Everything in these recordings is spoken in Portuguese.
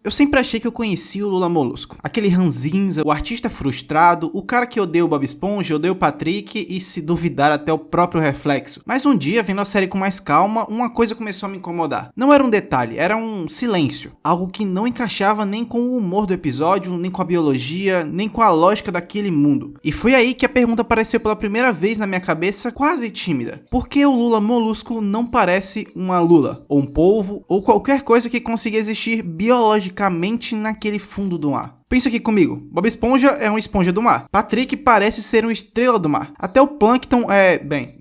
Eu sempre achei que eu conhecia o Lula Molusco. Aquele ranzinza, o artista frustrado, o cara que odeia o Bob Esponja, odeia o Patrick e, se duvidar, até o próprio Reflexo. Mas um dia, vendo a série com mais calma, uma coisa começou a me incomodar. Não era um detalhe, era um silêncio. Algo que não encaixava nem com o humor do episódio, nem com a biologia, nem com a lógica daquele mundo. E foi aí que a pergunta apareceu pela primeira vez na minha cabeça, quase tímida. Por que o Lula Molusco não parece uma lula, ou um polvo, ou qualquer coisa que consiga existir biologicamente naquele fundo do mar? Pensa aqui comigo, Bob Esponja é uma esponja do mar, Patrick parece ser uma estrela do mar, até o Plâncton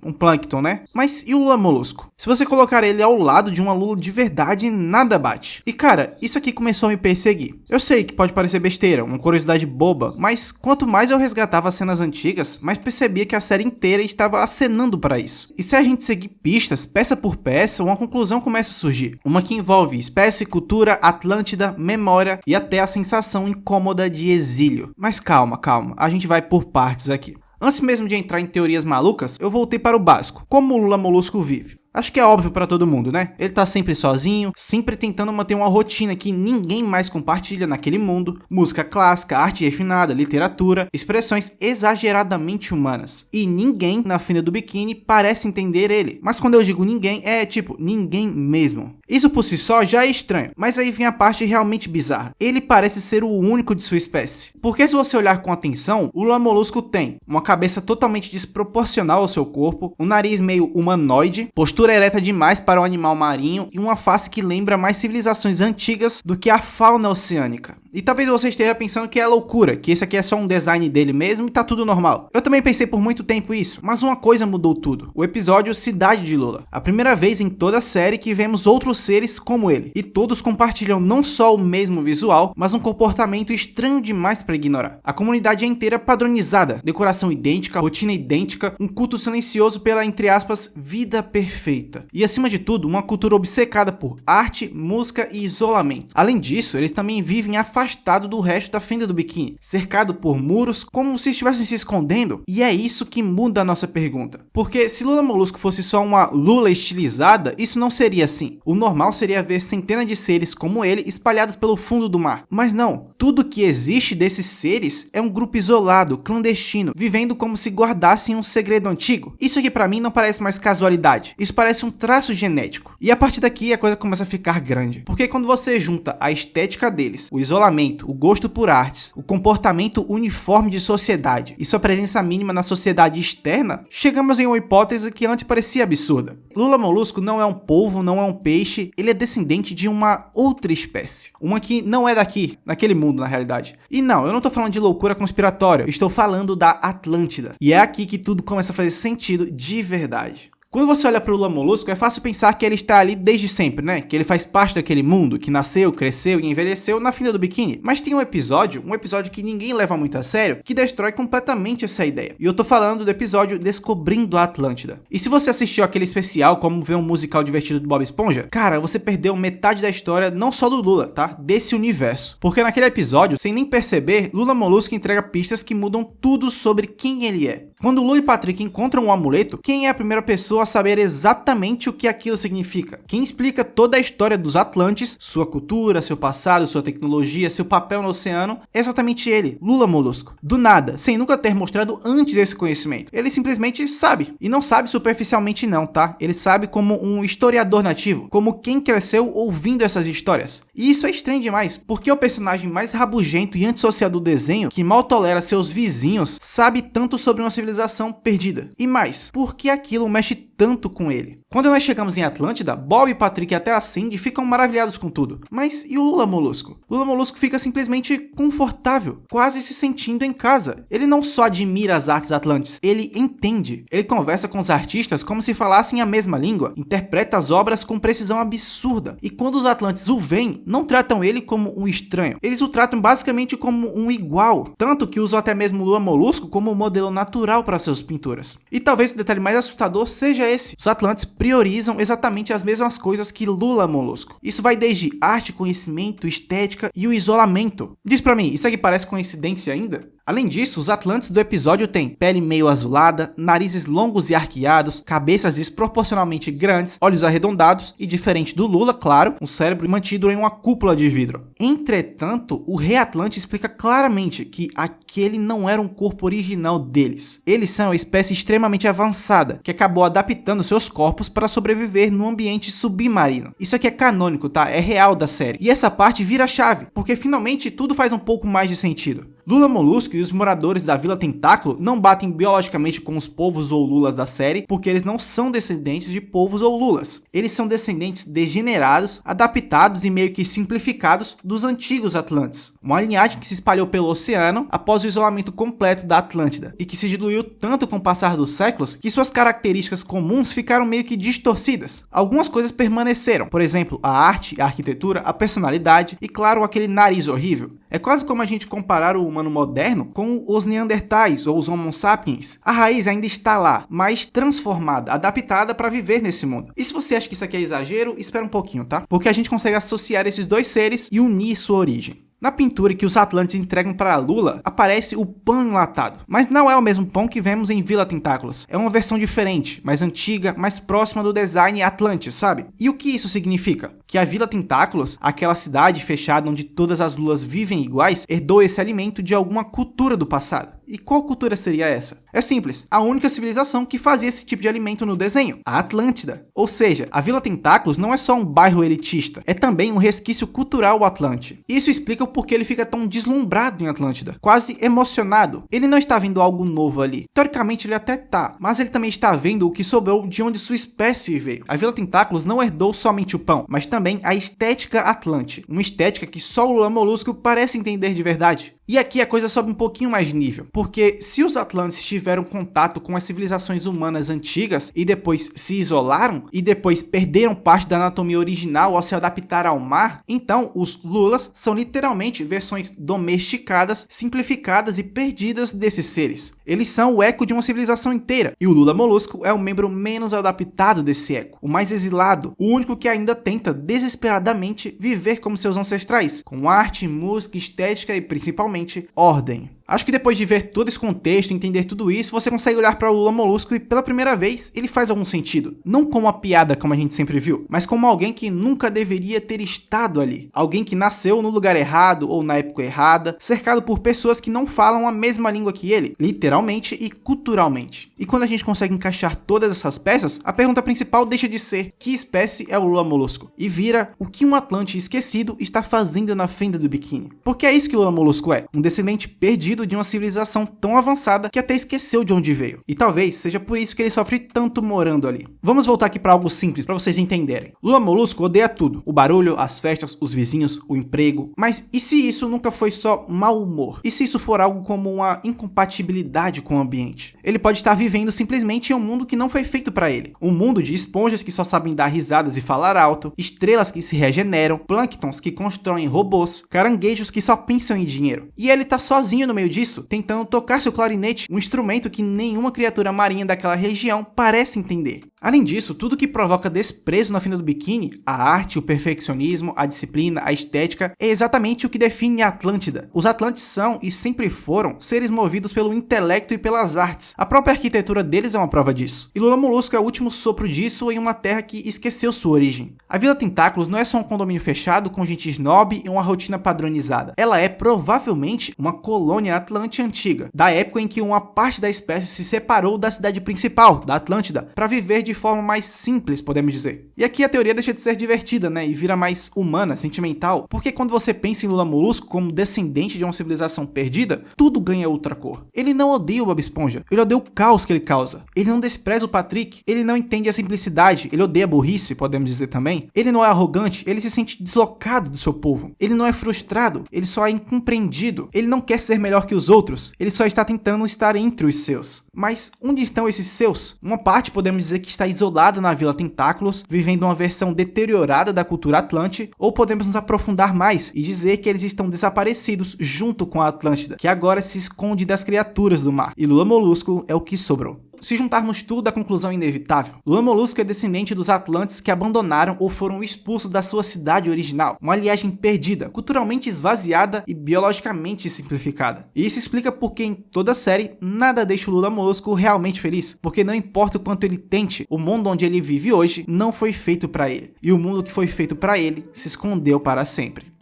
um plâncton, né? Mas e o Lula Molusco? Se você colocar ele ao lado de uma lula de verdade, nada bate. E cara, isso aqui começou a me perseguir. Eu sei que pode parecer besteira, uma curiosidade boba, mas quanto mais eu resgatava as cenas antigas, mais percebia que a série inteira estava acenando para isso. E se a gente seguir pistas, peça por peça, uma conclusão começa a surgir. Uma que envolve espécie, cultura, Atlântida, memória e até a sensação incômoda de exílio. Mas calma, a gente vai por partes aqui. Antes mesmo de entrar em teorias malucas, eu voltei para o básico. Como o Lula Molusco vive? Acho que é óbvio pra todo mundo, né? Ele tá sempre sozinho, sempre tentando manter uma rotina que ninguém mais compartilha naquele mundo. Música clássica, arte refinada, literatura, expressões exageradamente humanas. E ninguém na fina do biquíni parece entender ele. Mas quando eu digo ninguém, é tipo, ninguém mesmo. Isso por si só já é estranho, mas aí vem a parte realmente bizarra. Ele parece ser o único de sua espécie. Porque se você olhar com atenção, o Lula Molusco tem uma cabeça totalmente desproporcional ao seu corpo, um nariz meio humanoide, postura ereta demais para um animal marinho e uma face que lembra mais civilizações antigas do que a fauna oceânica. E talvez você esteja pensando que é loucura, que esse aqui é só um design dele mesmo e tá tudo normal. Eu também pensei por muito tempo isso, mas uma coisa mudou tudo. O episódio Cidade de Lula. A primeira vez em toda a série que vemos outros seres como ele. E todos compartilham não só o mesmo visual, mas um comportamento estranho demais para ignorar. A comunidade é inteira padronizada, decoração idêntica, rotina idêntica, um culto silencioso pela, entre aspas, vida perfeita. E acima de tudo, uma cultura obcecada por arte, música e isolamento. Além disso, eles também vivem afastados do resto da fenda do biquíni, cercado por muros, como se estivessem se escondendo. E é isso que muda a nossa pergunta. Porque se Lula Molusco fosse só uma lula estilizada, isso não seria assim. O normal seria ver centenas de seres como ele espalhados pelo fundo do mar. Mas não, tudo que existe desses seres é um grupo isolado, clandestino, vivendo como se guardassem um segredo antigo. Isso aqui pra mim não parece mais casualidade. Isso parece um traço genético. E a partir daqui a coisa começa a ficar grande. Porque quando você junta a estética deles, o isolamento, o gosto por artes, o comportamento uniforme de sociedade e sua presença mínima na sociedade externa, chegamos em uma hipótese que antes parecia absurda. Lula Molusco não é um polvo, não é um peixe, ele é descendente de uma outra espécie. Uma que não é daqui, naquele mundo na realidade. E não, eu não tô falando de loucura conspiratória, eu estou falando da Atlântida. E é aqui que tudo começa a fazer sentido de verdade. Quando você olha para o Lula Molusco, é fácil pensar que ele está ali desde sempre, né? Que ele faz parte daquele mundo, que nasceu, cresceu e envelheceu na fila do biquíni. Mas tem um episódio que ninguém leva muito a sério, que destrói completamente essa ideia. E eu tô falando do episódio Descobrindo a Atlântida. E se você assistiu aquele especial, como ver um musical divertido do Bob Esponja, cara, você perdeu metade da história, não só do Lula, tá? Desse universo. Porque naquele episódio, sem nem perceber, Lula Molusco entrega pistas que mudam tudo sobre quem ele é. Quando Lula e Patrick encontram um amuleto, quem é a primeira pessoa a saber exatamente o que aquilo significa? Quem explica toda a história dos Atlantes, sua cultura, seu passado, sua tecnologia, seu papel no oceano, é exatamente ele, Lula Molusco. Do nada, sem nunca ter mostrado antes esse conhecimento. Ele simplesmente sabe. E não sabe superficialmente não, tá? Ele sabe como um historiador nativo, como quem cresceu ouvindo essas histórias. E isso é estranho demais, porque o personagem mais rabugento e antissocial do desenho, que mal tolera seus vizinhos, sabe tanto sobre uma civilização perdida. E mais, por que aquilo mexe tanto com ele? Quando nós chegamos em Atlântida, Bob, Patrick e até a Cindy ficam maravilhados com tudo. Mas e o Lula Molusco? Lula Molusco fica simplesmente confortável, quase se sentindo em casa. Ele não só admira as artes atlantes, ele entende. Ele conversa com os artistas como se falassem a mesma língua, interpreta as obras com precisão absurda. E quando os atlantes o veem, não tratam ele como um estranho. Eles o tratam basicamente como um igual. Tanto que usam até mesmo o Lula Molusco como um modelo natural para suas pinturas. E talvez o detalhe mais assustador seja esse. Os atlantes priorizam exatamente as mesmas coisas que Lula Molusco. Isso vai desde arte, conhecimento, estética e o isolamento. Diz pra mim, isso aqui parece coincidência ainda? Além disso, os Atlantes do episódio têm pele meio azulada, narizes longos e arqueados, cabeças desproporcionalmente grandes, olhos arredondados e, diferente do Lula, claro, um cérebro mantido em uma cúpula de vidro. Entretanto, o Rei Atlante explica claramente que aquele não era um corpo original deles. Eles são uma espécie extremamente avançada, que acabou adaptando seus corpos para sobreviver num ambiente submarino. Isso aqui é canônico, tá? É real da série. E essa parte vira a chave, porque finalmente tudo faz um pouco mais de sentido. Lula Molusco e os moradores da Vila Tentáculo não batem biologicamente com os povos ou lulas da série, porque eles não são descendentes de povos ou lulas. Eles são descendentes degenerados, adaptados e meio que simplificados dos antigos Atlantes. Uma linhagem que se espalhou pelo oceano após o isolamento completo da Atlântida, e que se diluiu tanto com o passar dos séculos que suas características comuns ficaram meio que distorcidas. Algumas coisas permaneceram, por exemplo, a arte, a arquitetura, a personalidade e, claro, aquele nariz horrível. É quase como a gente comparar o humano moderno com os Neandertais ou os Homo sapiens. A raiz ainda está lá, mas transformada, adaptada para viver nesse mundo. E se você acha que isso aqui é exagero, espera um pouquinho, tá? Porque a gente consegue associar esses dois seres e unir sua origem. Na pintura que os Atlantes entregam para Lula, aparece o pão enlatado. Mas não é o mesmo pão que vemos em Vila Tentáculos. É uma versão diferente, mais antiga, mais próxima do design Atlantis, sabe? E o que isso significa? Que a Vila Tentáculos, aquela cidade fechada onde todas as lulas vivem iguais, herdou esse alimento de alguma cultura do passado. E qual cultura seria essa? É simples, a única civilização que fazia esse tipo de alimento no desenho, a Atlântida. Ou seja, a Vila Tentáculos não é só um bairro elitista, é também um resquício cultural atlante. Isso explica o porquê ele fica tão deslumbrado em Atlântida, quase emocionado. Ele não está vendo algo novo ali. Teoricamente ele até tá, mas ele também está vendo o que sobrou de onde sua espécie veio. A Vila Tentáculos não herdou somente o pão, mas também a estética atlante, uma estética que só o Lula Molusco parece entender de verdade. E aqui a coisa sobe um pouquinho mais de nível, porque se os Atlantes tiveram contato com as civilizações humanas antigas e depois se isolaram e depois perderam parte da anatomia original ao se adaptar ao mar, então os Lulas são literalmente versões domesticadas, simplificadas e perdidas desses seres. Eles são o eco de uma civilização inteira, e o Lula Molusco é o membro menos adaptado desse eco, o mais exilado, o único que ainda tenta desesperadamente viver como seus ancestrais, com arte, música, estética e principalmente ordem. Acho que depois de ver todo esse contexto, entender tudo isso, você consegue olhar para o Lula Molusco e pela primeira vez ele faz algum sentido. Não como uma piada como a gente sempre viu, mas como alguém que nunca deveria ter estado ali. Alguém que nasceu no lugar errado ou na época errada, cercado por pessoas que não falam a mesma língua que ele, literalmente e culturalmente. E quando a gente consegue encaixar todas essas peças, a pergunta principal deixa de ser que espécie é o Lula Molusco e vira o que um Atlante esquecido está fazendo na fenda do biquíni. Porque é isso que o Lula Molusco é, um descendente perdido de uma civilização tão avançada que até esqueceu de onde veio. E talvez seja por isso que ele sofre tanto morando ali. Vamos voltar aqui para algo simples para vocês entenderem. Lula Molusco odeia tudo: o barulho, as festas, os vizinhos, o emprego. Mas e se isso nunca foi só mau humor? E se isso for algo como uma incompatibilidade com o ambiente? Ele pode estar vivendo simplesmente em um mundo que não foi feito para ele. Um mundo de esponjas que só sabem dar risadas e falar alto, estrelas que se regeneram, plânctons que constroem robôs, caranguejos que só pensam em dinheiro. E ele tá sozinho no meio disso, tentando tocar seu clarinete, um instrumento que nenhuma criatura marinha daquela região parece entender. Além disso, tudo que provoca desprezo na fenda do biquíni, a arte, o perfeccionismo, a disciplina, a estética, é exatamente o que define a Atlântida. Os Atlantes são, e sempre foram, seres movidos pelo intelecto e pelas artes. A própria arquitetura deles é uma prova disso. E Lula Molusco é o último sopro disso em uma terra que esqueceu sua origem. A Vila Tentáculos não é só um condomínio fechado com gente snob e uma rotina padronizada. Ela é provavelmente uma colônia atlante antiga, da época em que uma parte da espécie se separou da cidade principal, da Atlântida, para viver de forma mais simples, podemos dizer. E aqui a teoria deixa de ser divertida, né, e vira mais humana, sentimental, porque quando você pensa em Lula Molusco como descendente de uma civilização perdida, tudo ganha outra cor. Ele não odeia o Bob Esponja, ele odeia o caos que ele causa. Ele não despreza o Patrick, ele não entende a simplicidade, ele odeia a burrice, podemos dizer também. Ele não é arrogante, ele se sente deslocado do seu povo. Ele não é frustrado, ele só é incompreendido. Ele não quer ser melhor que os outros, ele só está tentando estar entre os seus. Mas onde estão esses seus? Uma parte podemos dizer que está isolada na Vila Tentáculos, vivendo uma versão deteriorada da cultura atlante, ou podemos nos aprofundar mais e dizer que eles estão desaparecidos junto com a Atlântida, que agora se esconde das criaturas do mar. E Lula Molusco é o que sobrou. Se juntarmos tudo, a conclusão é inevitável. Lula Molusco é descendente dos Atlantes que abandonaram ou foram expulsos da sua cidade original, uma linhagem perdida, culturalmente esvaziada e biologicamente simplificada. E isso explica por que em toda a série nada deixa o Lula Molusco realmente feliz, porque não importa o quanto ele tente, o mundo onde ele vive hoje não foi feito para ele, e o mundo que foi feito para ele se escondeu para sempre.